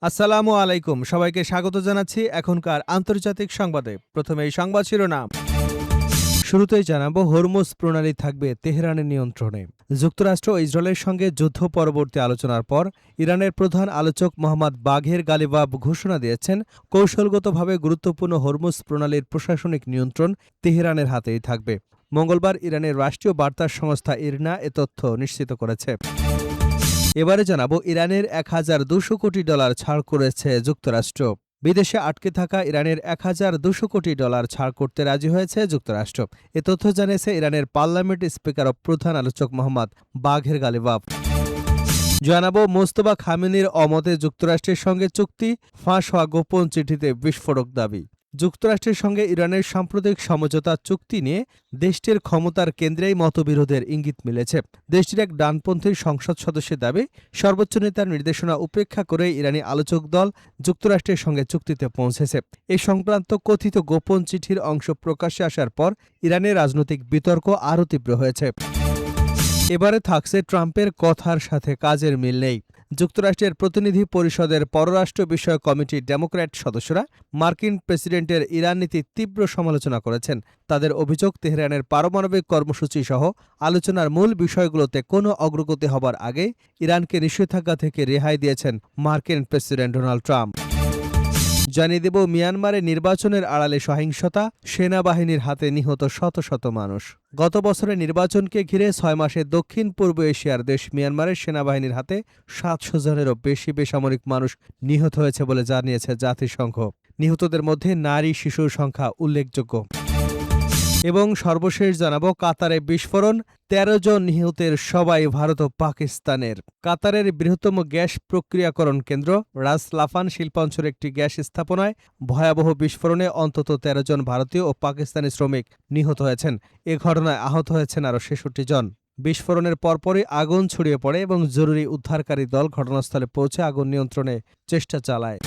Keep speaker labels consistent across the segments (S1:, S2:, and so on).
S1: আসসালামু আলাইকুম, সবাইকে স্বাগত জানাচ্ছি এখনকার আন্তর্জাতিক সংবাদে। প্রথমে এই সংবাদ শিরোনাম। শুরুতেই জানাবো, হরমুজ প্রণালী থাকবে তেহরানের নিয়ন্ত্রণে। যুক্তরাষ্ট্র ও ইসরায়েলের সঙ্গে যুদ্ধ পরবর্তী আলোচনার পর ইরানের প্রধান আলোচক মোহাম্মদ বাঘের গালিবাব ঘোষণা দিয়েছেন, কৌশলগতভাবে গুরুত্বপূর্ণ হরমুজ প্রণালীর প্রশাসনিক নিয়ন্ত্রণ তেহরানের হাতেই থাকবে। মঙ্গলবার ইরানের রাষ্ট্রীয় বার্তা সংস্থা ইরনা এ তথ্য নিশ্চিত করেছে। এবারে জানাবো, ইরানের $1,200 কোটি ছাড় করেছে যুক্তরাষ্ট্র। বিদেশে আটকে থাকা ইরানের $1,200 কোটি ছাড় করতে রাজি হয়েছে যুক্তরাষ্ট্র। এ তথ্য জানিয়েছে ইরানের পার্লামেন্ট স্পিকার ও প্রধান আলোচক মোহাম্মদ বাঘের গালিবাব। জানাবো, মোস্তফা খামেনির অমতে যুক্তরাষ্ট্রের সঙ্গে চুক্তি, ফাঁস হওয়া গোপন চিঠিতে বিস্ফোরক দাবি। যুক্তরাষ্ট্রের সঙ্গে ইরানের সাম্প্রতিক সমঝোতা চুক্তি নিয়ে দেশটির ক্ষমতার কেন্দ্রেই মতবিরোধের ইঙ্গিত মিলেছে। দেশটির এক ডানপন্থী সংসদ সদস্যের দাবি, সর্বোচ্চ নেতার নির্দেশনা উপেক্ষা করে ইরানি আলোচক দল যুক্তরাষ্ট্রের সঙ্গে চুক্তিতে পৌঁছেছে। এ সংক্রান্ত কথিত গোপন চিঠির অংশ প্রকাশ্যে আসার পর ইরানের রাজনৈতিক বিতর্ক আরও তীব্র হয়েছে। এবারে থাকছে ট্রাম্পের কথার সাথে কাজের মিল নেই। যুক্তরাষ্ট্রের প্রতিনিধি পরিষদের পররাষ্ট্র বিষয়ক কমিটির ডেমোক্র্যাট সদস্যরা মার্কিন প্রেসিডেন্টের ইরান নীতির তীব্র সমালোচনা করেছেন। তাদের অভিযোগ, তেহরানের পারমাণবিক কর্মসূচি সহ আলোচনার মূল বিষয়গুলোতে কোনো অগ্রগতি হবার আগে ইরানকে নিষেধাজ্ঞা থেকে রেহাই দিয়েছেন মার্কিন প্রেসিডেন্ট ডোনাল্ড ট্রাম্প। জানিয়ে দেব, মিয়ানমারে নির্বাচনের আড়ালে সহিংসতা, সেনাবাহিনীর হাতে নিহত শত শত মানুষ। গত বছরের নির্বাচনকে ঘিরে 6 মাসে দক্ষিণ পূর্ব এশিয়ার দেশ মিয়ানমারের সেনাবাহিনীর হাতে 700 জনেরও বেশি বেসামরিক মানুষ নিহত হয়েছে বলে জানিয়েছে জাতিসংঘ। নিহতদের মধ্যে নারী শিশুর সংখ্যা উল্লেখযোগ্য। এবং সর্বশেষ জানাবো, কাতারে বিস্ফোরণ, 13 জন নিহতের সবাই ভারত ও পাকিস্তানের। কাতারের বৃহত্তম গ্যাস প্রক্রিয়াকরণ কেন্দ্র রাস লাফান শিল্পাঞ্চলের একটি গ্যাস স্থাপনায় ভয়াবহ বিস্ফোরণে অন্তত 13 জন ভারতীয় ও পাকিস্তানি শ্রমিক নিহত হয়েছেন। এ ঘটনায় আহত হয়েছেন আরও 66 জন। বিস্ফোরণের পরপরই আগুন ছড়িয়ে পড়ে এবং জরুরি উদ্ধারকারী দল ঘটনাস্থলে পৌঁছে আগুন নিয়ন্ত্রণে চেষ্টা চালায়।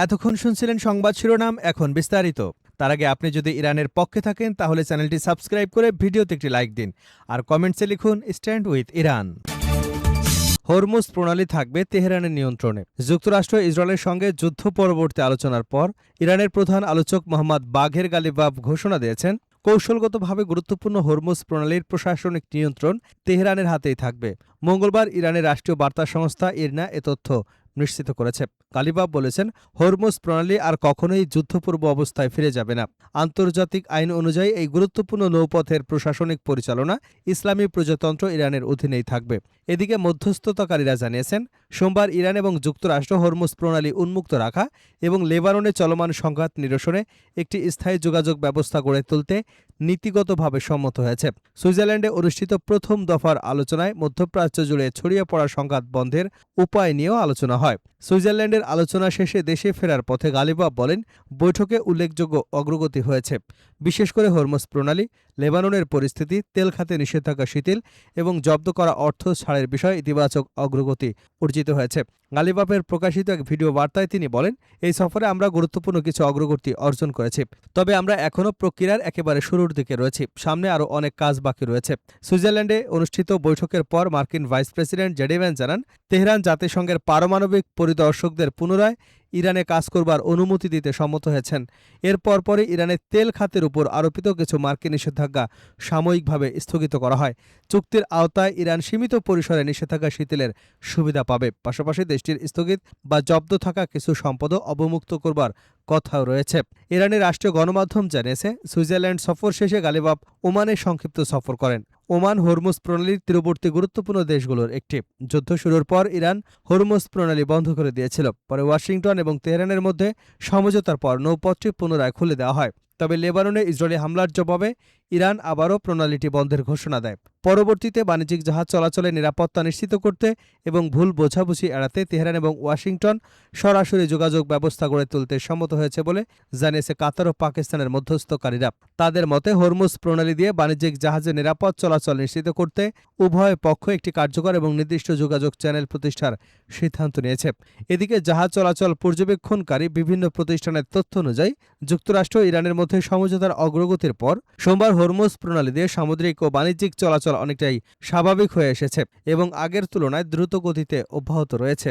S1: এতক্ষণ শুনছিলেন সংবাদ শিরোনাম, এখন বিস্তারিত। তার আগে আপনি যদি ইরানের পক্ষে থাকেন তাহলে চ্যানেলটি সাবস্ক্রাইব করে ভিডিওতে একটি লাইক দিন আর কমেন্টসে লিখুন স্ট্যান্ড উইথ ইরান। হরমুজ প্রণালী থাকবে তেহরানের নিয়ন্ত্রণে। যুক্তরাষ্ট্র ইসরায়েলের সঙ্গে যুদ্ধ পরবর্তী আলোচনার পর ইরানের প্রধান আলোচক মোহাম্মদ বাঘের গালিবাব ঘোষণা দিয়েছেন, কৌশলগতভাবে গুরুত্বপূর্ণ হরমুজ প্রণালীর প্রশাসনিক নিয়ন্ত্রণ তেহরানের হাতেই থাকবে। মঙ্গলবার ইরানের রাষ্ট্রীয় বার্তা সংস্থা ইরনা এ তথ্য নিশ্চিত করেছে। গালিবাব বলেছেন, হরমুজ প্রণালী আর কখনোই যুদ্ধপূর্ব অবস্থায় ফিরে যাবে না। আন্তর্জাতিক আইন অনুযায়ী এই গুরুত্বপূর্ণ নৌপথের প্রশাসনিক পরিচালনা ইসলামী প্রজাতন্ত্র ইরানের অধীনেই থাকবে। এদিকে মধ্যস্থতাকারীরা জানিয়েছেন, সোমবার ইরান এবং যুক্তরাষ্ট্র হরমুজ প্রণালী উন্মুক্ত রাখা এবং লেবাননে চলমান সংঘাত নিরসনে একটি স্থায়ী যোগাযোগ ব্যবস্থা গড়ে তুলতে নীতিগতভাবে সম্মত হয়েছে। সুইজারল্যান্ডে অনুষ্ঠিত প্রথম দফার আলোচনায় মধ্যপ্রাচ্য জুড়ে ছড়িয়ে পড়া সংঘাত বন্ধের উপায় নিয়েও আলোচনা হয়। সুইজারল্যান্ডের আলোচনা শেষে দেশে ফেরার পথে গালিবাব বলেন, বৈঠকে উল্লেখযোগ্য অগ্রগতি হয়েছে, বিশেষ করে হরমুজ প্রণালী, লেবাননের পরিস্থিতি, তেল খাতে নিষেধাজ্ঞা শিথিল এবং জব্দ করা অর্থ ছাড়ের বিষয়ে ইতিবাচক অগ্রগতি অর্জিত হয়েছে। গালিবাবের প্রকাশিত এক ভিডিও বার্তায় তিনি বলেন, এই সফরে আমরা গুরুত্বপূর্ণ কিছু অগ্রগতি অর্জন করেছি, তবে আমরা এখনও প্রক্রিয়ার একেবারে শুরুর দিকে রয়েছি। সামনে আরও অনেক কাজ বাকি রয়েছে। সুইজারল্যান্ডে অনুষ্ঠিত বৈঠকের পর মার্কিন vice president J D Vance জানান, তেহরান জাতিসংঘের পারমাণবিক পরিদর্শকদের পুনরায় ইরানে কাজ করবার অনুমতি দিতে সম্মত হয়েছেন। এর পরপরই ইরানের তেল খাতের উপর আরোপিত কিছু মার্কিন নিষেধাজ্ঞা সাময়িকভাবে স্থগিত করা হয়। চুক্তির আওতায় ইরান সীমিত পরিসরে নিষেধাজ্ঞা শিথিলের সুবিধা পাবে। পাশাপাশি দেশটির স্থগিত বা জব্দ থাকা কিছু সম্পদও অবমুক্ত করবার কথাও রয়েছে। ইরানের রাষ্ট্রীয় গণমাধ্যম জানিয়েছে, সুইজারল্যান্ড সফর শেষে গালিবাব ওমানে সংক্ষিপ্ত সফর করেন। ওমান হরমুজ প্রণালীর তীরবর্তী গুরুত্বপূর্ণ দেশগুলোর একটি। যুদ্ধ শুরুর পর ইরান হরমুজ প্রণালী বন্ধ করে দিয়েছিল। পরে ওয়াশিংটন এবং তেহরানের মধ্যে সমঝোতার পর নৌপথটি পুনরায় খুলে দেওয়া হয়। তবে লেবাননে ইসরায়েলি হামলার জবাবে ইরান আবারও প্রণালীটি বন্ধের ঘোষণা দেয়। পরবর্তীতে বাণিজ্যিক জাহাজ চলাচলের নিরাপত্তা নিশ্চিত করতে এবং ভুল বোঝাবুঝি এড়াতে তেহরান এবং ওয়াশিংটন সরাসরি যোগাযোগ ব্যবস্থা গড়ে তুলতে সম্মত হয়েছে বলে জানিয়েছে কাতার ও পাকিস্তানের মধ্যস্থকারীরা। তাদের মতে, হরমুজ প্রণালী দিয়ে বাণিজ্যিক জাহাজের নিরাপদ চলাচল নিশ্চিত করতে উভয় পক্ষ একটি কার্যকর এবং নির্দিষ্ট যোগাযোগ চ্যানেল প্রতিষ্ঠার সিদ্ধান্ত নিয়েছে। এদিকে জাহাজ চলাচল পর্যবেক্ষণকারী বিভিন্ন প্রতিষ্ঠানের তথ্য অনুযায়ী যুক্তরাষ্ট্র ইরানের মধ্যে সমঝোতার অগ্রগতির পর সোমবার হরমুজ প্রণালী দিয়ে সামুদ্রিক ও বাণিজ্যিক চলাচল অনেকটাই স্বাভাবিক হয়ে এসেছে এবং আগের তুলনায় দ্রুত গতিতে অব্যাহত রয়েছে।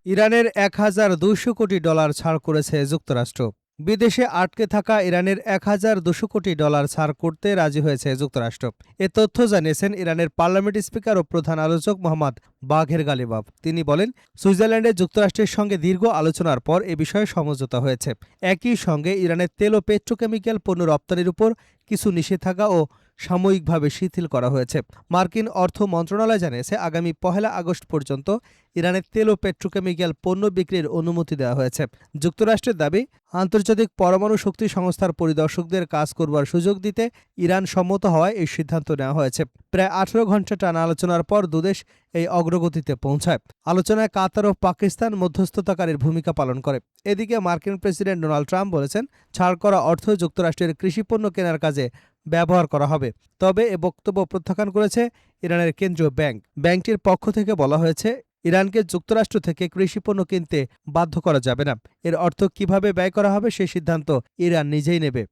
S1: ইরানের $1,200 কোটি ছাড় করেছে যুক্তরাষ্ট্র। বিদেশে আটকে থাকা ইরানের $1,200 কোটি ছাড় করতে রাজি হয়েছে যুক্তরাষ্ট্র। এ তথ্য জানিয়েছেন ইরানের পার্লামেন্ট স্পিকার ও প্রধান আলোচক মোহাম্মদ বাঘের গালিবাফ। তিনি বলেন, সুইজারল্যান্ডে যুক্তরাষ্ট্রের সঙ্গে দীর্ঘ আলোচনার পর এ বিষয়ে সমঝোতা হয়েছে। একই সঙ্গে ইরানের তেল ও পেট্রোকেমিক্যাল পণ্য রপ্তানির উপর কিছু নিষেধাজ্ঞা ও সাময়িকভাবে শিথিল করা হয়েছে। মার্কিন অর্থ মন্ত্রণালয় জানিয়েছে, আগামী 1 আগস্ট পর্যন্ত ইরানের তেল ও পেট্রোকেমিক্যাল পণ্য বিক্রির অনুমতি দেওয়া হয়েছে। যুক্তরাষ্ট্রের দাবি, আন্তর্জাতিক পরমাণু শক্তি সংস্থার পরিদর্শকদের কাজ করবার সুযোগ দিতে ইরান সম্মত হওয়ায় এই সিদ্ধান্ত নেওয়া হয়েছে। প্রায় 18 ঘণ্টা টানা আলোচনার পর দুদেশ এই অগ্রগতিতে পৌঁছায়। আলোচনায় কাতার ও পাকিস্তান মধ্যস্থতাকারীর ভূমিকা পালন করে। এদিকে মার্কিন প্রেসিডেন্ট ডোনাল্ড ট্রাম্প বলেছেন, ছাড় করা অর্থ যুক্তরাষ্ট্রের কৃষিপণ্য কেনার কাজে ব্যবহার করা হবে। তবে এ বক্তব্য প্রত্যাখ্যান করেছে ইরানের কেন্দ্রীয় ব্যাংক। ব্যাংকটির পক্ষ থেকে বলা হয়েছে, ইরানকে যুক্তরাষ্ট্র থেকে কৃষিপণ্য কিনতে বাধ্য করা যাবে না। এর অর্থ কিভাবে ব্যয় করা হবে সেই সিদ্ধান্ত ইরান নিজেই নেবে।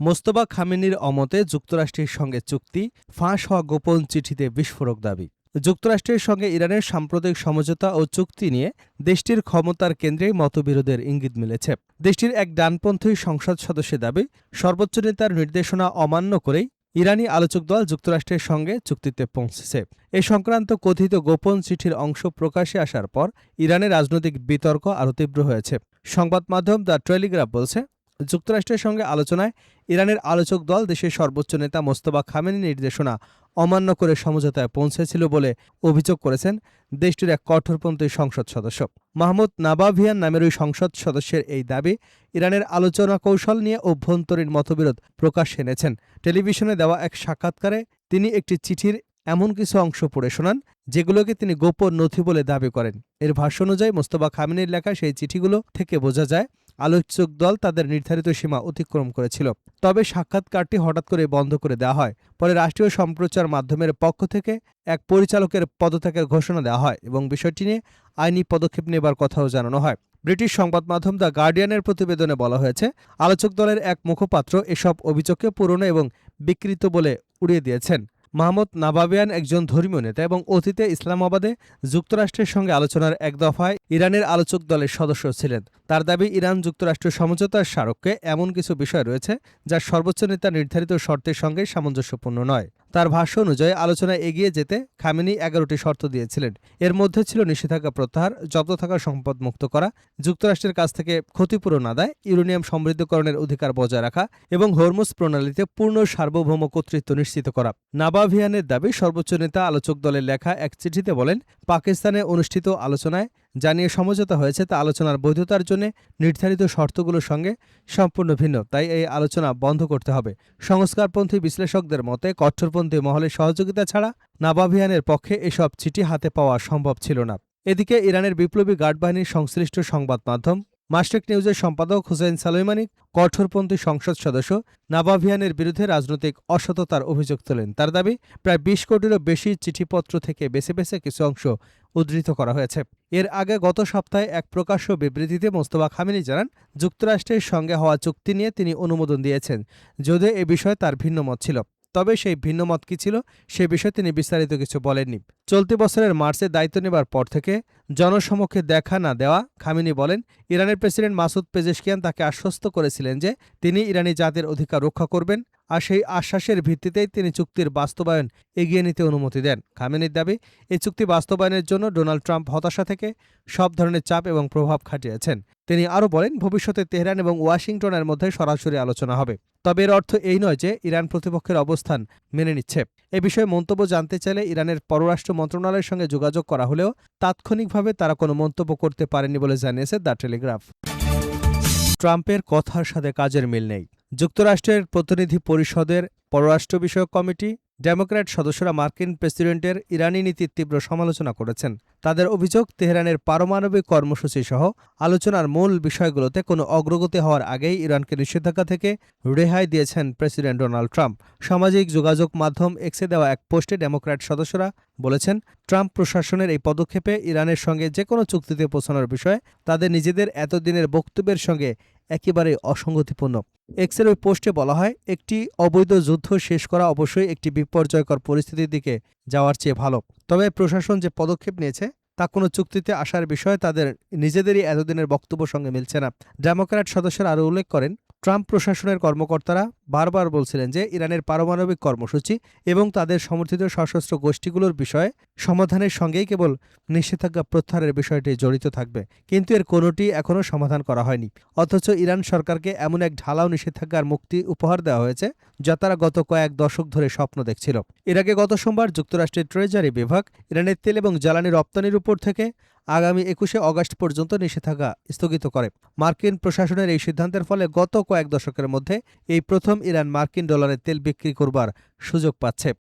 S1: মোস্তফা খামেনির অমতে যুক্তরাষ্ট্রের সঙ্গে চুক্তি, ফাঁস হওয়া গোপন চিঠিতে বিস্ফোরক দাবি। যুক্তরাষ্ট্রের সঙ্গে ইরানের সাম্প্রতিক সমঝোতা ও চুক্তি নিয়ে দেশটির ক্ষমতার কেন্দ্রেই মতবিরোধের ইঙ্গিত মিলেছে। দেশটির এক ডানপন্থী সংসদ সদস্যের দাবি, সর্বোচ্চ নেতার নির্দেশনা অমান্য করেই ইরানি আলোচক দল যুক্তরাষ্ট্রের সঙ্গে চুক্তিতে পৌঁছেছে। এ সংক্রান্ত কথিত গোপন চিঠির অংশ প্রকাশে আসার পর ইরানের রাজনৈতিক বিতর্ক আরও তীব্র হয়েছে। সংবাদ মাধ্যম দ্য টেলিগ্রাফ বলছে, যুক্তরাষ্ট্রের সঙ্গে আলোচনায় ইরানের আলোচক দল দেশের সর্বোচ্চ নেতা মোস্তফা খামেনির নির্দেশনা অমান্য করে সমঝোতায় পৌঁছেছিল বলে অভিযোগ করেছেন দেশটির এক কঠোরপন্থী সংসদ সদস্য। মাহমুদ নাবাভিয়ান নামের ওই সংসদ সদস্যের এই দাবি ইরানের আলোচনা কৌশল নিয়ে অভ্যন্তরীণ মতবিরোধ প্রকাশ এনেছেন। টেলিভিশনে দেওয়া এক সাক্ষাৎকারে তিনি একটি চিঠির এমন কিছু অংশ পড়ে শোনান যেগুলোকে তিনি গোপন নথি বলে দাবি করেন। এর ভাষ্য অনুযায়ী মোস্তফা খামেনির লেখা সেই চিঠিগুলো থেকে বোঝা যায় আলোচক দল তাদের নির্ধারিত সীমা অতিক্রম করেছিল। তবে সাক্ষাৎকারটি হঠাৎ করে বন্ধ করে দেওয়া হয়। পরে রাষ্ট্রীয় সম্প্রচার মাধ্যমের পক্ষ থেকে এক পরিচালকের পদত্যাগের ঘোষণা দেওয়া হয় এবং বিষয়টি নিয়ে আইনি পদক্ষেপ নেবার কথাও জানানো হয়। ব্রিটিশ সংবাদ মাধ্যম দ্য গার্ডিয়ানের প্রতিবেদনে বলা হয়েছে, আলোচক দলের এক মুখপাত্র এসব অভিযোগকে পুরনো এবং বিকৃত বলে উড়িয়ে দিয়েছেন। মাহমুদ নাবাভিয়ান একজন ধর্মীয় নেতা এবং অতীতে ইসলামাবাদে যুক্তরাষ্ট্রের সঙ্গে আলোচনার এক দফায় ইরানের আলোচক দলের সদস্য ছিলেন। তার দাবি, ইরান যুক্তরাষ্ট্র সমঝোতার স্মারকে এমন কিছু বিষয় রয়েছে যা সর্বোচ্চ নেতা নির্ধারিত শর্তের সঙ্গে সামঞ্জস্যপূর্ণ নয়। তার ভাষ্য অনুযায়ী আলোচনায় এগিয়ে যেতে খামেনি 11টি শর্ত দিয়েছিলেন। এর মধ্যে ছিল নিষেধাজ্ঞা প্রত্যাহার, জব্দ থাকা সম্পদ মুক্ত করা, যুক্তরাষ্ট্রের কাছ থেকে ক্ষতিপূরণ আদায়, ইউরেনিয়াম সমৃদ্ধকরণের অধিকার বজায় রাখা এবং হরমুজ প্রণালীতে পূর্ণ সার্বভৌম কর্তৃত্ব নিশ্চিত করা। নাবাভিয়ানের দাবি, সর্বোচ্চ নেতা আলোচক দলের লেখা এক চিঠিতে বলেন, পাকিস্তানে অনুষ্ঠিত আলোচনায় জানিয়ে সমঝোতা হয়েছে তা আলোচনার বৈধতার জন্য নির্ধারিত শর্তগুলোর সঙ্গে সম্পূর্ণ ভিন্ন, তাই এই আলোচনা বন্ধ করতে হবে। সংস্কারপন্থী বিশ্লেষকদের মতে কট্টরপন্থী মহলের সহযোগিতা ছাড়া নাবাভিয়ানের পক্ষে এসব চিঠি হাতে পাওয়া সম্ভব ছিল না। এদিকে ইরানের বিপ্লবী গার্ড বাহিনীর সংশ্লিষ্ট সংবাদ মাধ্যম মাশরিক নিউজের সম্পাদক হুসেইন সালইমানি কঠোরপন্থী সংসদ সদস্য নাবাভিয়ানের বিরুদ্ধে রাজনৈতিক অসততার অভিযোগ তোলেন। তার দাবি, প্রায় 20 কোটিরও বেশি চিঠিপত্র থেকে বেছে বেছে কিছু অংশ উদ্ধৃত করা হয়েছে। এর আগে গত সপ্তাহে এক প্রকাশ্য বিবৃতিতে মোস্তফা খামেনি জানান, যুক্তরাষ্ট্রের সঙ্গে হওয়া চুক্তি নিয়ে তিনি অনুমোদন দিয়েছেন, যদিও এ বিষয়ে তার ভিন্ন মত ছিল। তবে সেই ভিন্ন মত কী ছিল সে বিষয়ে তিনি বিস্তারিত কিছু বলেননি। চলতি বছরের মার্চে দায়িত্ব নেবার পর থেকে জনসমক্ষে দেখা না দেওয়া খামেনি বলেন, ইরানের প্রেসিডেন্ট মাসুদ পেজেশকিয়ান তাকে আশ্বস্ত করেছিলেন যে তিনি ইরানি জাতির অধিকার রক্ষা করবেন, আর সেই আশ্বাসের ভিত্তিতেই তিনি চুক্তির বাস্তবায়ন এগিয়ে নিতে অনুমতি দেন। খামেনির দাবি, এই চুক্তি বাস্তবায়নের জন্য ডোনাল্ড ট্রাম্প হতাশা থেকে সব ধরনের চাপ এবং প্রভাব খাটিয়েছেন। তিনি আরও বলেন, ভবিষ্যতে তেহরান এবং ওয়াশিংটনের মধ্যে সরাসরি আলোচনা হবে। তবে এর অর্থ এই নয় যে ইরান প্রতিপক্ষের অবস্থান মেনে নিচ্ছে। এ বিষয়ে মন্তব্য জানতে চাইলে ইরানের পররাষ্ট্র মন্ত্রণালয়ের সঙ্গে যোগাযোগ করা হলেও তাৎক্ষণিকভাবে তারা কোনো মন্তব্য করতে পারেনি বলে জানিয়েছে দ্য টেলিগ্রাফ। ট্রাম্পের কথার সাথে কাজের মিল নেই। যুক্তরাষ্ট্রের প্রতিনিধি পরিষদের পররাষ্ট্র বিষয়ক কমিটি ডেমোক্র্যাট সদস্যরা মার্কিন প্রেসিডেন্টের ইরানি নীতির তীব্র সমালোচনা করেছেন। তাদের অভিযোগ, তেহরানের পারমাণবিক কর্মসূচি সহ আলোচনার মূল বিষয়গুলোতে কোনো অগ্রগতি হওয়ার আগেই ইরানকে নিষেধাজ্ঞা থেকে রেহাই দিয়েছেন প্রেসিডেন্ট ডোনাল্ড ট্রাম্প। সামাজিক যোগাযোগ মাধ্যম এক্সে দেওয়া এক পোস্টে ডেমোক্র্যাট সদস্যরা বলেছেন, ট্রাম্প প্রশাসনের এই পদক্ষেপে ইরানের সঙ্গে যে কোনো চুক্তিতে পৌঁছানোর বিষয়ে তাদের নিজেদের এতদিনের বক্তব্যের সঙ্গে একেবারে অসঙ্গতিপূর্ণ। এক্সের ওই পোস্টে বলা হয়, একটি অবৈধ যুদ্ধ শেষ করা অবশ্যই একটি বিপর্যয়কর পরিস্থিতির দিকে যাওয়ার চেয়ে ভালো। তবে প্রশাসন যে পদক্ষেপ নিয়েছে তা কোনো চুক্তিতে আসার বিষয়ে তাদের নিজেদেরই এতদিনের বক্তব্যের সঙ্গে মিলছে না। ডেমোক্র্যাট সদস্যরা আরও উল্লেখ করেন, ট্রাম্প প্রশাসনের কর্মকর্তারা বারবার বলছিলেন যে ইরানের পারমাণবিক কর্মসূচি এবং তাদের সমর্থিত সশস্ত্র গোষ্ঠীগুলোর বিষয়ে সমাধানের সঙ্গেই কেবল নিষেধাজ্ঞা প্রত্যাহারের বিষয়টি জড়িত থাকবে, কিন্তু এর কোনোটি এখনও সমাধান করা হয়নি। অথচ ইরান সরকারকে এমন এক ঢালাও নিষেধাজ্ঞার মুক্তি উপহার দেওয়া হয়েছে যা তারা গত কয়েক দশক ধরে স্বপ্ন দেখছিল। এর আগে গত সোমবার যুক্তরাষ্ট্রের ট্রেজারি বিভাগ ইরানের তেল এবং জ্বালানি রপ্তানির উপর থেকে আগামী ২১শে অগাস্ট পর্যন্ত নিষেধাজ্ঞা স্থগিত করে। মার্কিন প্রশাসনের এই সিদ্ধান্তের ফলে গত কয়েক দশকের মধ্যে এই প্রথম ইরান মার্কিন ডলারে তেল বিক্রি করবার সুযোগ পাচ্ছে।